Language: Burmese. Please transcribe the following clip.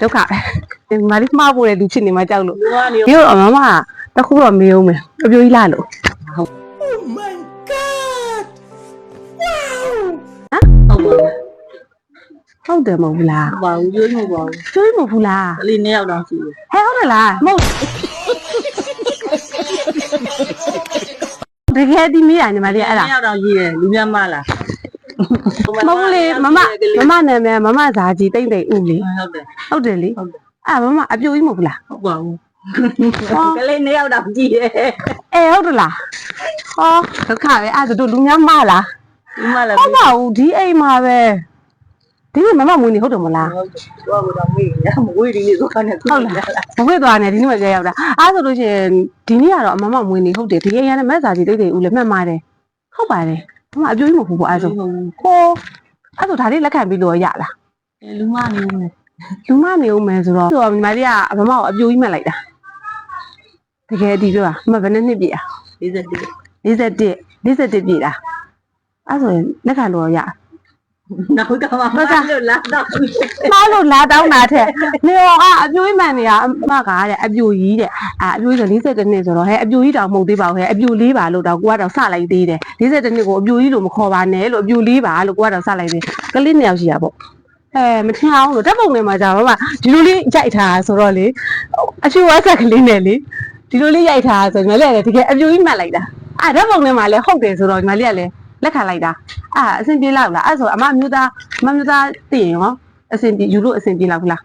ဒုက္ခမာလေးမှားဖို့လေလူချစ်နေမှကြောက်လို့ဒီတော့မမတခုတော့မေးအောင်မယ်အပြိုကြီးလာလို့ Oh my god! Wow! ဟုတ်တယ်မဟုတ်ဘူးလား ဘာဘူးကျွေးမှုပါဘူး ကျွေးမဟုတ်ဘူးလား ကလေး2ယောက်တောင်ရှိတယ် ဟဲ့ဟုတ်တယ်လားမဟုတ်တကယ်ဒီမိရညီမလေးအဲ့ဒါ 2ယောက်တောင်ရှိတယ်လူများမလား မဟုတ်လေမမနာမည်မမဇာကြီးတိမ့်တိမ့်ဦးလေ ဟုတ်တယ် ဟုတ်တယ်လေအဲ့မမအပြိုကြီးမဟုတ်ဘူးလား ဟုတ်ပါဘူးကလေး2ယောက်တောင်ကြည့်တယ် ဟုတ်တယ်လားဟောဒုက္ခပဲအဲ့ဒါတို့လူများမလား ဒီမှာလည်း ဟုတ်ပါဘူးဒီအိမ်မှာပဲဒီနေ့မမမွေးနေဟုတ်တယ်မလား ဟုတ်တယ်တော့တော့မေးရမဝေးဒီနေ့ဆိုကနေ ဟုတ်လားမခွေသွားနဲ့ဒီနေ့မှကြောက်တာအားဆိုလို့ရှိရင်ဒီနေ့ကတော့အမမမွေးနေဟုတ်တယ်ဒီအိမ်ရတဲ့မက်စာကြီးတိတ်တိတ်ဦးလည်းမှတ်ပါတယ်ဟုတ်ပါတယ်မမအပြိုကြီးမဟုတ်ဘူးပေါ့အားဆိုဟောအဲ့ဆိုဒါလေးလက်ခံပြီးလို့ရလား လူမနေဦးမယ် လူမနေဦးမယ်ဆိုတော့ညီမလေးကအမမကိုအပြိုကြီးမှတ်လိုက်တာတကယ်ဒီပြောတာအမဘယ်နှစ်ပြည့်อ่ะ 41 41ပြည့်တာအဲ့ဆိုရင်လက်ခံလို့ရ နောက်ကမှမလို့လာတော့ မှားလို့လာတောင်းတာထက်နေရောအပြိုကြီးမှန်နေရအမကတဲ့အပြိုကြီးတဲ့အပြိုကြီးဆို42နှစ်ဆိုတော့ဟဲ့အပြိုကြီးတောင်မဟုတ်သေးပါဘူးဟဲ့အပြိုလေးပါလို့တော့ကိုကတော့စလိုက်သေးတယ်42နှစ်ကိုအပြိုကြီးလို့မခေါ်ပါနဲ့လို့အပြိုလေးပါလို့ကိုကတော့စလိုက်သေးကလေး2ယောက်ရှိတာပေါ့မထင်အောင်လို့ဓာတ်ပုံတွေမှာကြာပါဒီလိုလေးကြိုက်ထားဆိုတော့လေအပြိုဝါဆက်ကလေးနဲ့လေဒီလိုလေးရိုက်ထားဆိုညီမလေးကလည်းတကယ်အပြိုကြီးမှတ်လိုက်တာဓာတ်ပုံတွေမှာလည်းဟုတ်တယ်ဆိုတော့ညီမလေးကလည်းလက်ခံလိုက်တာအဆင်ပြေလောက်လားအဲ့ဆိုအမမျိုးသားသိရင်ရောအဆင်ပြေယူလို့အဆင်ပြေလောက်လား